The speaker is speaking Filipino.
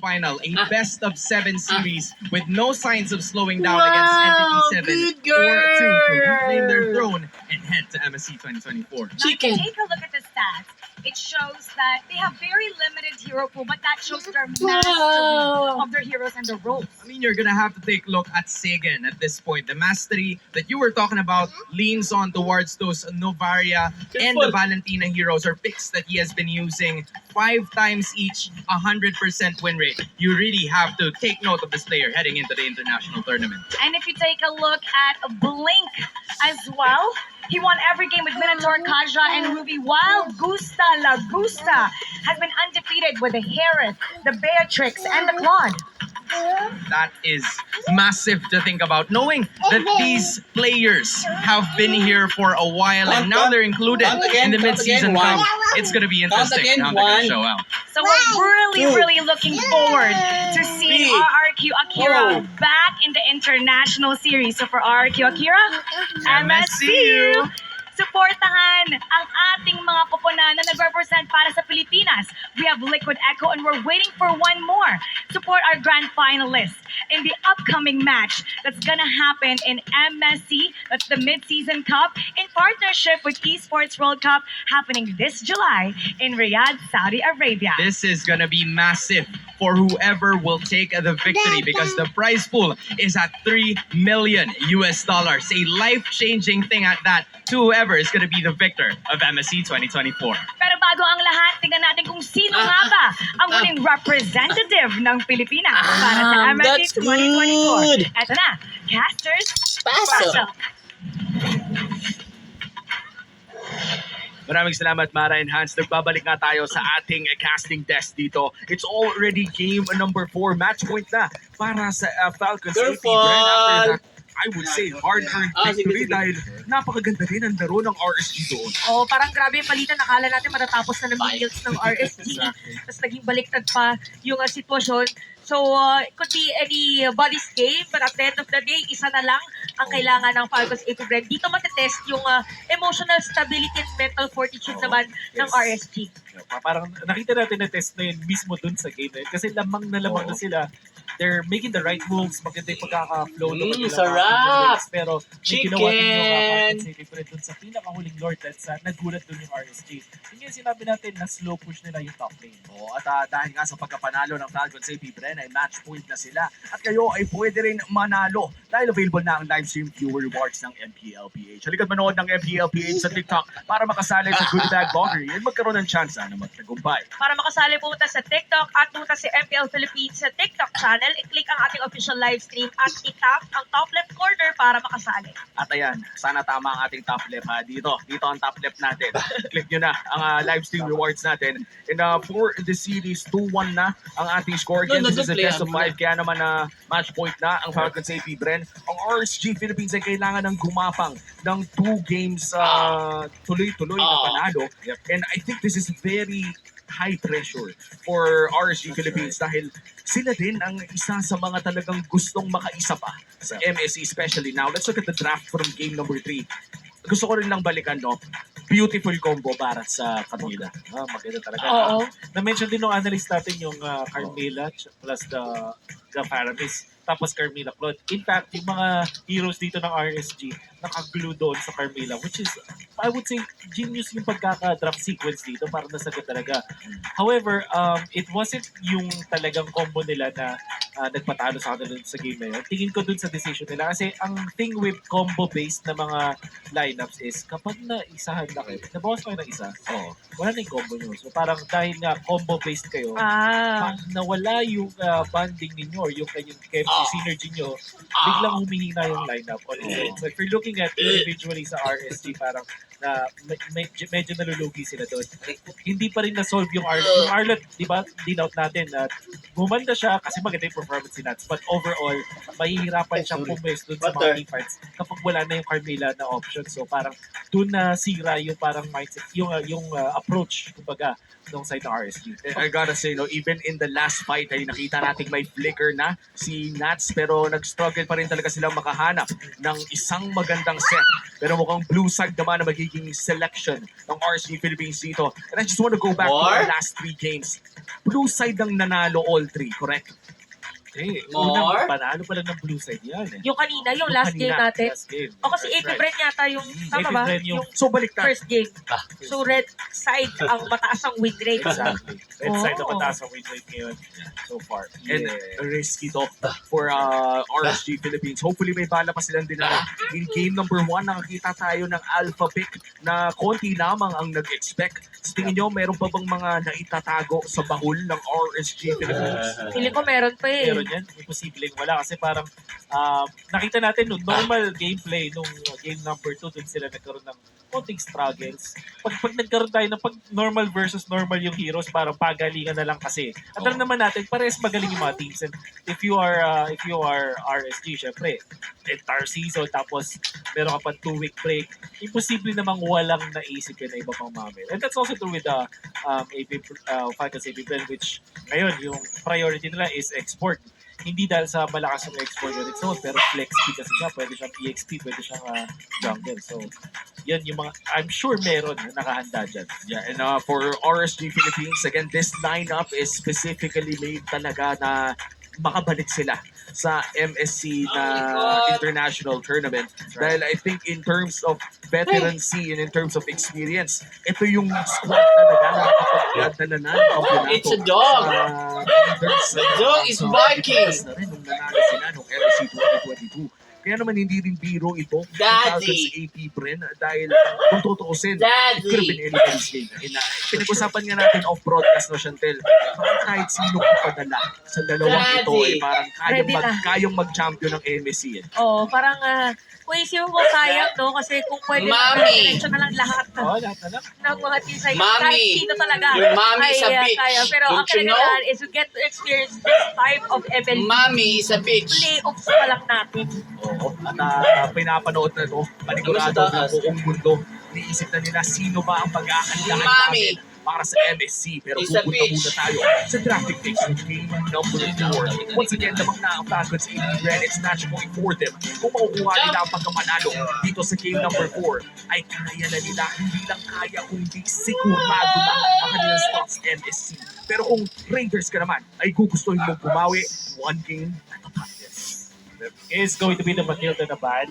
final, a best-of-7 series with no signs of slowing down against Entity 7 good girl. to reclaim their throne and head to MSC 2024. Chicken. Take a look at the stats. It shows that they have very limited hero pool, but that shows their mastery of their heroes and their roles. I mean, you're gonna have to take a look at Sagan at this point. The mastery that you were talking about leans on towards those Novaria and the Valentina heroes, or picks that he has been using 5 times each, 100% win rate. You really have to take note of this player heading into the international tournament. And if you take a look at Blink as well, he won every game with Minotaur, Kaja, and Ruby, while Gusta La Gusta has been undefeated with the Harith, the Beatrix, and the Claude. That is massive to think about, knowing that these players have been here for a while and now they're included in the mid-season cup. It's going to be interesting how they're going to show out. So we're really looking forward to seeing RRQ Akira back in the international series. So for RRQ Akira, MSCU! Supportahan ang ating mga koponan na nag-represent para sa Pilipinas. We have Liquid Echo and we're waiting for one more. Support our grand finalists in the upcoming match that's gonna happen in MSC, that's the Mid-Season Cup, in partnership with Esports World Cup happening this July in Riyadh, Saudi Arabia. This is going to be massive for whoever will take the victory because the prize pool is at $3 million. A life-changing thing at that to whoever is going to be the victor of MSC 2024. Pero bago ang lahat, tingnan natin kung sino nga ba ang muling representative ng Pilipinas para sa That's MSC 2024. good. Eto na, casters, Pasok. pasok. Maraming salamat, Mara and Hans. Nagbabalik nga tayo sa ating casting desk dito. It's already game number 4. Match point na para sa Falcons. AP Bren. After that, I would say hard-earned victory dahil napakaganda rin ang laro ng RSG doon. Oh, parang grabe yung palitan. Nakala natin matatapos na ng minions ng RSG. Tapos naging baliktad pa yung sitwasyon. So, it could be anybody's game, but at the end of the day, isa na lang ang kailangan ng Falcons AP Brand. Dito matetest yung emotional stability and mental fortitude naman ng RSG. Parang nakita natin na test na yun mismo dun sa game na yun. Kasi lamang na sila. They're making the right moves. Maganda yung pagkaka-flow. Sarap! Pero may Chicken! ginawa din yung Falcons AP Brand dun sa pinakahuling Lord that's nagulat dun yung RSG. Yun yung sinabi natin na slow push nila yung top lane. At dahil nga sa pagkapanalo ng Falcons AP Bren ay match point na sila. At kayo ay pwede rin manalo dahil available na ang live stream viewer rewards ng MPLPH. Halika't manood ng MPLPH sa TikTok para makasali sa Good Bag Lottery at magkaroon ng chance na magtagumpay. Para makasali punta sa TikTok at punta si MPL Philippines sa TikTok channel, i-click ang ating official live stream at i-tap ang top left corner para makasali. At ayan, sana tama ang ating top left ha. Dito ang top left natin. Click nyo na ang live stream rewards natin. And for the series, 2-1 na ang ating score. Again, this is a best of 5. Kaya naman match point na ang Falcons AP Bren. Ang RSG Philippines ay kailangan ng gumapang ng 2 games tuloy-tuloy na panalo. And I think this is very high pressure for RSG Philippines dahil sila din ang isa sa mga talagang gustong makaisa pa sa MSC, especially now. Let's look at the draft from game number 3. Gusto ko rin lang balikan, no? Beautiful combo para sa Carmilla. Maganda talaga. Oo. Na-mention din ng analyst natin yung Carmilla plus the Faramis. Tapos Carmilla Claude. In fact, yung mga heroes dito ng RSG nakaglue doon sa Carmilla, which is, I would say, genius yung pagkaka-draft sequence dito para nasagot talaga. However, it wasn't yung talagang combo nila na nagpatalo sa kanila sa game na yun. Tingin ko dun sa decision nila. Kasi ang thing with combo-based na mga lineups is kapag naisahan na kayo, nabawas kayo ng isa, wala na yung combo nyo. So parang dahil nga combo-based kayo, pag nawala yung bonding ninyo or yung kanyang chemistry synergy nyo, biglang humihina yung lineup on its own. So if you're looking at individually sa RSG, parang na medyo nalulugi sila doon. Hindi pa rin na-solve yung Arlot. Yung Arlot, di ba, din out natin na gumanda siya kasi maganda yung performance si Nats. But overall, mahihirapan siyang pumes dun sa mga Butter. team fights kapag wala na yung Carmela na option. So parang dun na sira yung parang mindset, yung approach, kumbaga, ng side ng RSG. I gotta say, no, even in the last fight ay nakita natin may flicker na si Nats pero nag-struggle pa rin talaga silang makahanap ng isang magandang set. Pero mukhang blue side naman na magiging selection ng RSG Philippines dito. And I just want to go back to our More? last 3 games. Blue side ang nanalo all 3, correct? Eh, More? unang panalo pala ng blue side yan eh. Yung kanina, yung last game kanina, natin. last game. O kasi That's AP right. Bren yata yung, tama ba? Bren yung- Yung So baliktad. first game. So red side ang mataas ang win rate. Exactly. Red side ang Oh. mataas ang win rate ngayon so far. And risky to for RSG Philippines. Hopefully may bala pa silang dinala. In game number 1, nakakita tayo ng alpha pick na konti lamang ang nag-expect. Sa tingin nyo, meron pa bang mga naitatago sa bahol ng RSG Philippines? Feeling ko meron pa eh. Meron yan, imposibleng wala kasi parang nakita natin nung normal gameplay nung game number 2 dun sila nagkaroon ng konting struggles. Pag nagkaroon tayo ng pag normal versus normal yung heroes, parang pagalingan na lang kasi. At alam naman natin, parehas magaling yung mga teams. And if you are RSG, syempre, entire season, tapos meron ka pa 2-week break, imposible namang walang naisip yun na iba pang mamit. And that's also true with the Falcons AP Bren, which ngayon, yung priority nila is export. Hindi dahil sa malakas yung export on its own, pero flex speed kasi siya, pwede siyang EXP, pwede siyang jungle. So, yan yung mga, I'm sure meron na nakahanda dyan. Yeah, and for RSG Philippines, again, this lineup is specifically made talaga na makabalik sila sa MSC na international tournament. Dahil I think in terms of veterancy and in terms of experience, ito yung squad talaga na nakapagdadala na ng kampeonato. It's a dog. The dog is barking. Na rin nung nanalo sila nung LC 2022. Kaya naman hindi rin biro ito ng Daddy. Falcons AP Bren dahil kung tutuusin, Daddy. it could have been anybody's game. Pinag-usapan nga natin off-broadcast no, Chantel. Parang kahit sino padala sa dalawang Daddy. ito ay parang Ready na. kayang mag-champion ng MSC. Oo, parang kung isipin mo sayang, no? Kasi kung pwede Mami. diretso na lang lahat Oh, lahat na lang. ng mga team side. Mami. Kahit sino talaga. Your mommy is a ay, bitch. kaya. Pero Don't ang you know? kailangan is to get to experience this type of MLB. Mommy is a bitch. Playoffs pa lang natin. Oo. At pinapanood na ito, panigurado Ano sa ng taas? buong mundo. Iniisip na nila sino ba ang pag-aakandahan Mami. natin para sa MSC. Pero Is a pupunta bitch. muna tayo sa traffic picks ng game number 4. Once again, lamang na ang Falcons 80 Red. It's match point for them. Kung makukuha nila ang pagkamanalo dito sa game number 4, ay kaya na nila, hindi lang kaya, kundi sigurado na ang kanilang spots MSC. Pero kung Raiders ka naman, ay gugustuhin mong bumawi, one game at a time. Is going to be the Matilda na ban.